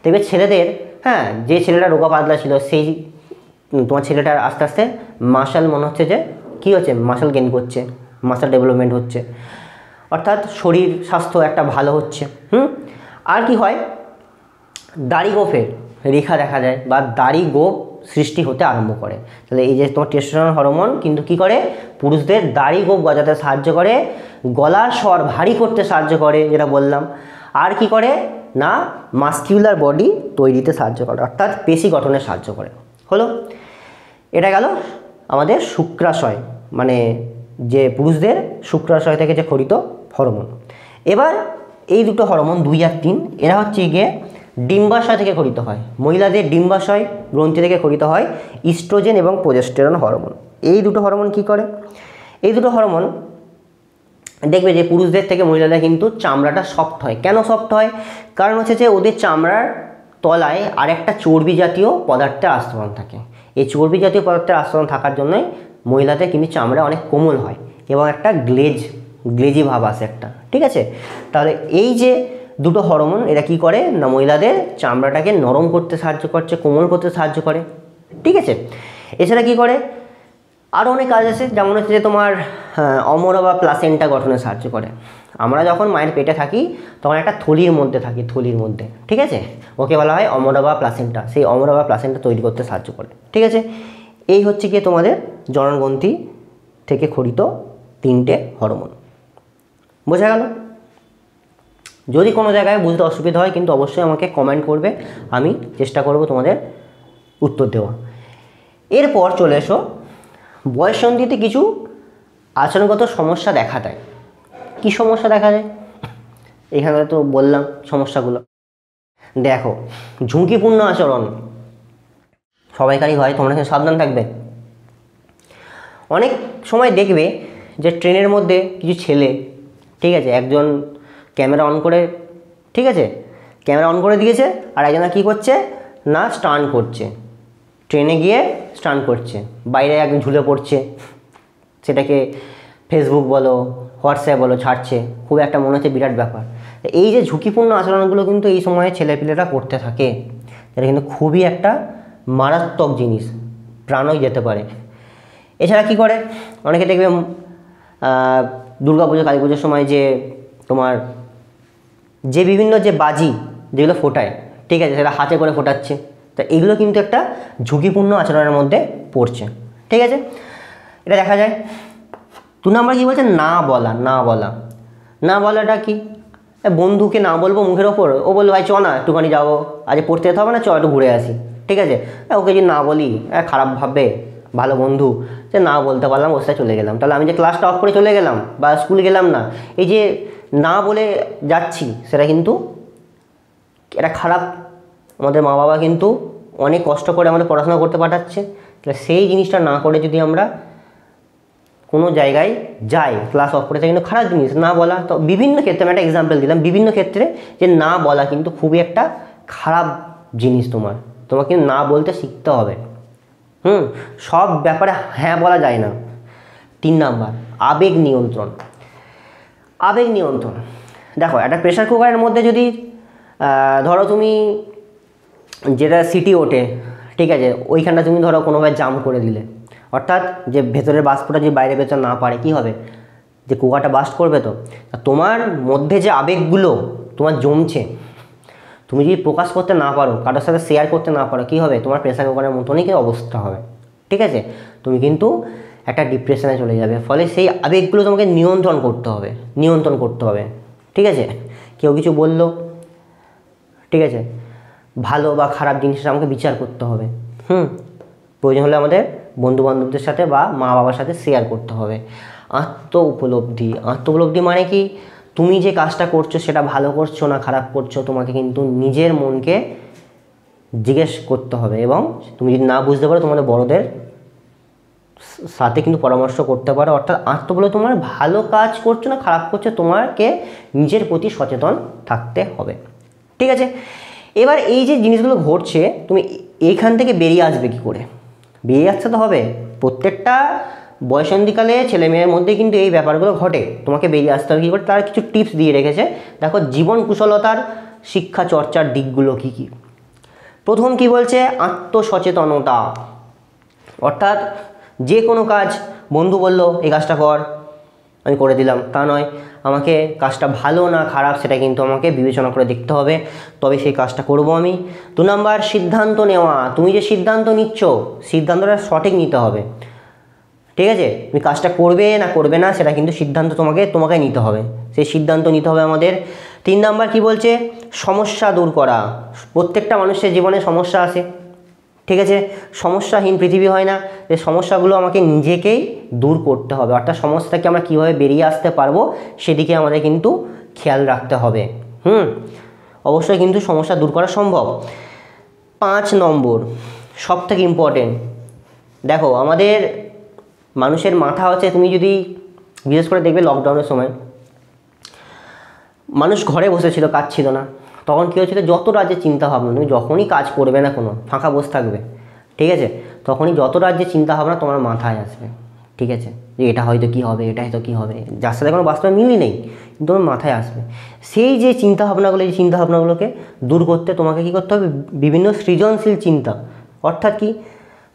দেখবে ছেলেদের, হ্যাঁ, যে ছেলেটা রোগা পাতলা ছিল সেই তোমার ছেলেটার আস্তে আস্তে মাসল মনে হচ্ছে যে কী হচ্ছে, মাসল গেইন করছে, মাসল ডেভেলপমেন্ট হচ্ছে, অর্থাৎ শরীর স্বাস্থ্য একটা ভালো হচ্ছে। আর কি হয়, দাড়ি গোফের রেখা দেখা যায় বা দাড়ি গোফ সৃষ্টি হতে আরম্ভ করে। তাহলে এই যে তোমার টেস্টোস্টেরন হরমোন কিন্তু কি করে, পুরুষদের দাড়ি গোফ গজাতে সাহায্য করে, গলার স্বর ভারী করতে সাহায্য করে যেটা বললাম, আর কি করে না মাস্কিউলার বডি তৈরিতে সাহায্য করে, অর্থাৎ পেশি গঠনে সাহায্য করে। হলো, এটা গেল আমাদের শুক্রাশয়, মানে যে পুরুষদের শুক্রাশয় থেকে যে খরিত হরমোন। এবার এই দুটো হরমোন 2 আর 3 এরা হচ্ছে গিয়ে ডিম্বাশয় থেকে খরিত হয়। মহিলাদের ডিম্বাশয় গ্রন্থি থেকে খরিত হয় ইস্ট্রোজেন এবং প্রোজেস্টেরন হরমোন। এই দুটো হরমোন কি করে, এই দুটো হরমোন দেখবে যে পুরুষদের থেকে মহিলাদের কিন্তু চামড়াটা সফট হয়। কেন সফট হয়, কারণ হচ্ছে যে ওদের চামড়ার তলায় আরেকটা চর্বি জাতীয় পদার্থের আস্তরণ থাকে। এই চর্বি জাতীয় পদার্থের আস্তরণ থাকার জন্যই মহিলাদের কিন্তু চামড়া অনেক কোমল হয় এবং একটা গ্লেজি ভাব আসে একটা। ঠিক আছে, তাহলে এই যে দুটো হরমোন এরা কি করে না মহিলাদের চামড়াটাকে নরম করতে সাহায্য করছে, কোমল করতে সাহায্য করে। ঠিক আছে, এছাড়া কি করে, আরও অনেক কাজ আছে, যেমন হচ্ছে যে তোমার অমরা বা প্লাসেন্টা গঠনে সাহায্য করে। আমরা যখন মায়ের পেটে থাকি তখন একটা থলির মধ্যে থাকি, থলির মধ্যে, ঠিক আছে, ওকে বলা হয় অমরা বা প্লাসেন্টা। সেই অমরা বা প্লাসেন্টা তৈরি করতে সাহায্য করে। ঠিক আছে, এই হচ্ছে গিয়ে তোমাদের জননগ্রন্থি থেকে খরিত 3টে হরমোন। বোঝা গেল? যদি কোনো জায়গায় বুঝতে অসুবিধা হয় কিন্তু অবশ্যই আমাকে কমেন্ট করবে, আমি চেষ্টা করব তোমাদের উত্তর দেওয়া। এরপর চলে এসো, বয়ঃসন্ধিতে কিছু আচরণগত সমস্যা দেখা দেয়। কি সমস্যা দেখা যায়, এখানে তো বললাম সমস্যাগুলো। দেখো, ঝুঁকিপূর্ণ আচরণ সবাইকারই হয়, তোমরা সাবধান থাকবে। অনেক সময় দেখবে যে ট্রেনের মধ্যে কিছু ছেলে, ঠিক আছে, একজন ক্যামেরা অন করে, ঠিক আছে, ক্যামেরা অন করে দিয়েছে, আর একজনা কী করছে না স্টান্ট করছে, ট্রেনে গিয়ে স্টান্ট করছে, বাইরে একদম ঝুলে পড়ছে, সেটাকে ফেসবুক বলো হোয়াটসঅ্যাপ বলো ছাড়ছে, খুব একটা মনে হচ্ছে বিরাট ব্যাপার। এই যে ঝুঁকিপূর্ণ আচরণগুলো কিন্তু এই সময়ে ছেলেপিলেরা করতে থাকে, এটা কিন্তু খুবই একটা মারাত্মক জিনিস, প্রাণই যেতে পারে। এছাড়া কি করে, অনেকে দেখবে দুর্গা পুজো কালী পুজোর সময় যে তোমার যে বিভিন্ন যে বাজি যেগুলো ফোটায়, ঠিক আছে, সেটা হাতে করে ফোটাচ্ছে, তা এগুলো কিন্তু একটা ঝুঁকিপূর্ণ আচরণের মধ্যে পড়ছে। ঠিক আছে, এটা দেখা যায়। 2 নম্বর কী বলছে, না বলাটা কি, বন্ধুকে না বলবো মুখের ওপর, ও বললো ভাই চ না একটুখানি যাবো, আজ পড়তে যেতে হবে না, চ একটু ঘুরে আসি। ঠিক আছে, ওকে যদি না বলি খারাপ ভাববে, ভালো বন্ধু, যে না বলতে পারলাম, ওর সাথে চলে গেলাম, তাহলে আমি যে ক্লাসটা অফ করে চলে গেলাম বা স্কুলে গেলাম না, এই যে না বলে যাচ্ছি, সেটা কিন্তু এটা খারাপ। আমাদের মা বাবা কিন্তু অনেক কষ্ট করে আমাদের পড়াশোনা করতে পাঠাচ্ছে, তাহলে সেই জিনিসটা না করে যদি আমরা কোনো জায়গায় যাই ক্লাস অফ করে, কিন্তু খারাপ জিনিস না বলা। তো বিভিন্ন ক্ষেত্রে আমি একটা এক্সাম্পল দিলাম, বিভিন্ন ক্ষেত্রে যে না বলা কিন্তু খুবই একটা খারাপ জিনিস। তোমাকে কিন্তু না বলতে শিখতে হবে। সব ব্যাপারে হ্যাঁ বলা যায় না। 3 নাম্বার, আবেগ নিয়ন্ত্রণ। দেখো, একটা প্রেশার কুকারের মধ্যে যদি ধরো তুমি যেটা সিটি ওঠে, ঠিক আছে, ওইখানটা তুমি ধরো কোনোভাবে জাম করে দিলে, অর্থাৎ যে ভেতরের বাষ্পটা যদি বাইরে বেরোতে না পারে, কি হবে, যে কুকারটা বাস্ট করবে। তো তোমার মধ্যে যে আবেগগুলো তোমার জমছে, তুমি যদি প্রকাশ করতে না পারো, কারোর সাথে শেয়ার করতে না পারো, কী হবে, তোমার প্রেশার কুকারের মতনই অবস্থা হবে। ঠিক আছে, তুমি কিন্তু একটা ডিপ্রেশনে চলে যাবে। ফলে সেই আবেগগুলো তোমাকে নিয়ন্ত্রণ করতে হবে। ঠিক আছে, কেউ কিছু বললো, ঠিক আছে, ভালো বা খারাপ জিনিসটা আমাকে বিচার করতে হবে। প্রয়োজন হলে আমাদের বন্ধুবান্ধবদের সাথে বা মা বাবার সাথে শেয়ার করতে হবে। আত্ম উপলব্ধি মানে কি, তুমি যে কাজটা করছো সেটা ভালো করছো না খারাপ করছো, তোমাকে কিন্তু নিজের মনকে জিজ্ঞেস করতে হবে, এবং তুমি যদি না বুঝতে পারো তোমাদের বড়দের সাথে কিন্তু পরামর্শ করতে পারো। অর্থাৎ আত্ম বলে তোমার ভালো কাজ করছো না খারাপ করছো, তোমাকে নিজের প্রতি সচেতন থাকতে হবে। ঠিক আছে, এবার এই যে জিনিসগুলো ঘটছে তুমি এইখান থেকে বেরিয়ে আসবে কি করে? বেরিয়ে আসতে তো হবে। প্রত্যেকটা বয়সন্ধিকালে ছেলে মেয়ের মধ্যে কিন্তু এই ব্যাপারগুলো ঘটে, তোমাকে বেরিয়ে আসতে হবে কী করে? তার কিছু টিপস দিয়ে রেখেছে। দেখো জীবন কুশলতার শিক্ষা চর্চার দিকগুলো কী কী। প্রথম কি বলছে? আত্মসচেতনতা। অর্থাৎ যে কোনো কাজ বন্ধু বলল এই কাজটা কর, আমি করে দিলাম তা নয়, আমাকে কাজটা ভালো না খারাপ সেটা কিন্তু আমাকে বিবেচনা করে দেখতে হবে, তবে সেই কাজটা করব আমি। 2 নম্বর সিদ্ধান্ত নেওয়া। তুমি যে সিদ্ধান্ত নিচ্ছ সিদ্ধান্তটা সঠিক নিতে হবে। ঠিক আছে, তুমি কাজটা করবে না করবে না সেটা কিন্তু সিদ্ধান্ত তোমাকে নিতে হবে, সেই সিদ্ধান্ত নিতে হবে আমাদের। 3 নম্বর কি বলছে? সমস্যা দূর করা। প্রত্যেকটা মানুষের জীবনে সমস্যা আসে, ঠিক আছে, সমস্যাহীন পৃথিবী হয় না। এই সমস্যাগুলো আমাকে নিজেকেই দূর করতে হবে। অর্থাৎ সমস্যা থেকে আমরা কীভাবে বেরিয়ে আসতে পারবো সেদিকে আমাদের কিন্তু খেয়াল রাখতে হবে। অবশ্যই কিন্তু সমস্যা দূর করা সম্ভব। 5 নম্বর সবথেকে ইম্পর্টেন্ট, দেখো আমাদের মানুষের মাথা হচ্ছে, তুমি যদি বিশেষ করে দেখবে লকডাউনের সময় মানুষ ঘরে বসেছিল, কাজ ছিল না, তখন কী হচ্ছিল? যত রাজ্যের চিন্তাভাবনা, তুমি যখনই কাজ করবে না কোনো ফাঁকা বসে থাকবে, ঠিক আছে, তখনই যত রাজ্যের চিন্তাভাবনা তোমার মাথায় আসবে। ঠিক আছে, যে এটা হয়তো কী হবে, এটা হয়তো কী হবে, যার সাথে কোনো বাস্তবে মিলই নেই, কিন্তু তোমার মাথায় আসবে। সেই যে চিন্তাভাবনাগুলো, এই চিন্তাভাবনাগুলোকে দূর করতে তোমাকে কী করতে হবে? বিভিন্ন সৃজনশীল চিন্তা। অর্থাৎ কি?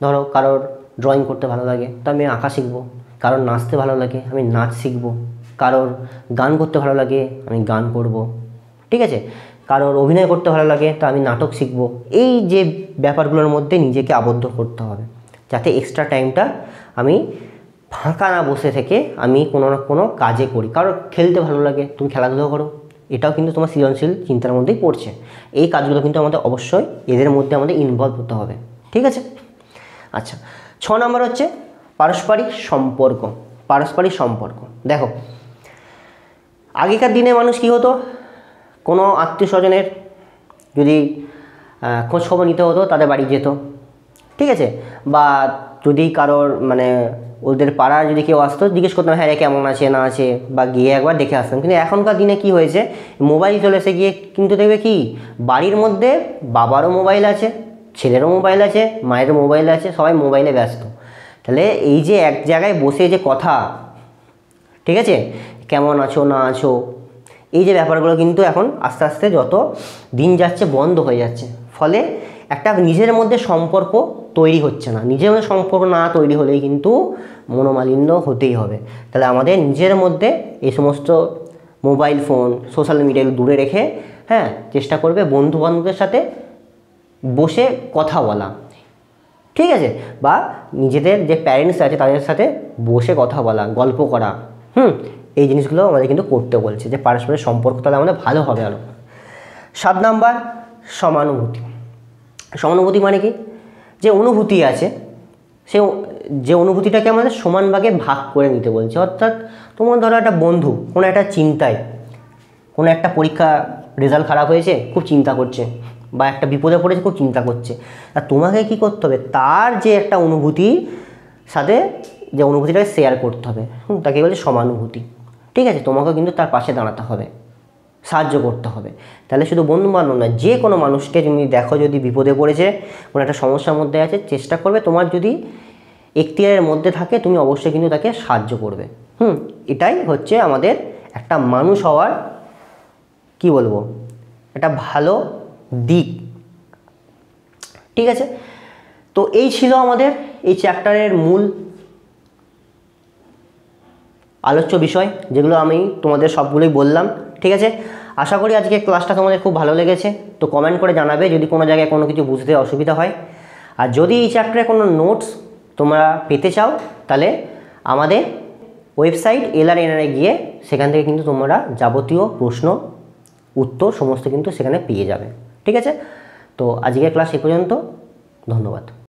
ধরো কারোর ড্রয়িং করতে ভালো লাগে তো আমি আঁকা শিখবো, কারোর নাচতে ভালো লাগে আমি নাচ শিখবো, কারোর গান করতে ভালো লাগে আমি গান করব, ঠিক আছে, কারোর অভিনয় করতে ভালো লাগে তা আমি নাটক শিখব। এই যে ব্যাপারগুলোর মধ্যে নিজেকে আবদ্ধ করতে হবে, যাতে এক্সট্রা টাইমটা আমি ফাঁকা না বসে থেকে আমি কোনো না কোনো কাজে করি। কারোর খেলতে ভালো লাগে, তুমি খেলাধুলো করো, এটাও কিন্তু তোমার সৃজনশীল চিন্তার মধ্যেই পড়ছে। এই কাজগুলো কিন্তু আমাদের অবশ্যই এদের মধ্যে আমাদের ইনভলভ হতে হবে। ঠিক আছে, আচ্ছা 6 নম্বর হচ্ছে পারস্পরিক সম্পর্ক। পারস্পরিক সম্পর্ক, দেখো আগেকার দিনে মানুষ কী হতো? কোনো আত্মীয় স্বজনের যদি খোঁজখবর নিতে হতো তাদের বাড়ি যেত, ঠিক আছে, বা যদি কারোর মানে ওদের পাড়ার যদি কেউ আসতো জিজ্ঞেস করতাম হ্যাঁ রে কেমন আছে না আছে, বা গিয়ে একবার দেখে আসতাম। কিন্তু এখনকার দিনে কি হয়েছে? মোবাইল চলে এসে গিয়ে কিন্তু দেখবে কি বাড়ির মধ্যে বাবারও মোবাইল আছে, ছেলেরও মোবাইল আছে, মায়েরও মোবাইল আছে, সবাই মোবাইলে ব্যস্ত। তাহলে এই যে এক জায়গায় বসে যে কথা, ঠিক আছে, কেমন আছো না আছো, এই যে ব্যাপারগুলো কিন্তু এখন আস্তে আস্তে যত দিন যাচ্ছে বন্ধ হয়ে যাচ্ছে। ফলে একটা নিজের মধ্যে সম্পর্ক তৈরি হচ্ছে না। নিজের মধ্যে সম্পর্ক না তৈরি হলেই কিন্তু মনোমালিন্য হতেই হবে। তাহলে আমাদের নিজের মধ্যে এই সমস্ত মোবাইল ফোন সোশ্যাল মিডিয়া দূরে রেখে হ্যাঁ চেষ্টা করবে বন্ধু বান্ধবদের সাথে বসে কথা বলা, ঠিক আছে, বা নিজেদের যে প্যারেন্টস আছে তাদের সাথে বসে কথা বলা, গল্প করা, এই জিনিসগুলো আমাদের কিন্তু করতে বলছে, যে পারস্পরিক সম্পর্ক তাহলে আমাদের ভালো হবে আরও। 7 নম্বর সমানুভূতি। সমানুভূতি মানে কি? যে অনুভূতি আছে সে যে অনুভূতিটাকে আমাদের সমান ভাগে ভাগ করে নিতে বলছে। অর্থাৎ তোমার ধরো একটা বন্ধু কোনো একটা চিন্তায়, কোনো একটা পরীক্ষা রেজাল্ট খারাপ হয়েছে খুব চিন্তা করছে, বা একটা বিপদে পড়েছে খুব চিন্তা করছে, আর তোমাকে কি করতে হবে? তার যে একটা অনুভূতির সাথে যে অনুভূতিটাকে শেয়ার করতে হবে, তাকে বলে সমানুভূতি। ঠিক আছে, তোমাকেও কিন্তু তার পাশে দাঁড়াতে হবে, সাহায্য করতে হবে। তাহলে শুধু বন্ধু বান্ধব না, যে কোনো মানুষকে তুমি দেখো যদি বিপদে পড়েছে, কোনো একটা সমস্যার মধ্যে আছে, চেষ্টা করবে তোমার যদি এখতিয়ারের মধ্যে থাকে তুমি অবশ্যই কিন্তু তাকে সাহায্য করবে। এটাই হচ্ছে আমাদের একটা মানুষ হওয়ার কি বলবো একটা ভালো দিক। ঠিক আছে, তো এই ছিল আমাদের এই চ্যাপ্টারের মূল আলোচ্য বিষয়, যেগুলো আমি তোমাদের সবগুলোই বললাম। ঠিক আছে, আশা করি আজকে ক্লাসটা তোমাদের খুব ভালো লেগেছে। তো কমেন্ট করে জানাবে যদি কোনো জায়গায় কোনো কিছু বুঝতে অসুবিধা হয়। আর যদি এই চ্যাপ্টারে কোনো নোটস তোমরা পেতে চাও তাহলে আমাদের ওয়েবসাইট LRNR গিয়ে সেখান থেকে কিন্তু তোমরা যাবতীয় প্রশ্ন উত্তর সমস্ত কিন্তু সেখানে পেয়ে যাবে। ঠিক আছে, তো আজকের ক্লাস এ পর্যন্ত, ধন্যবাদ।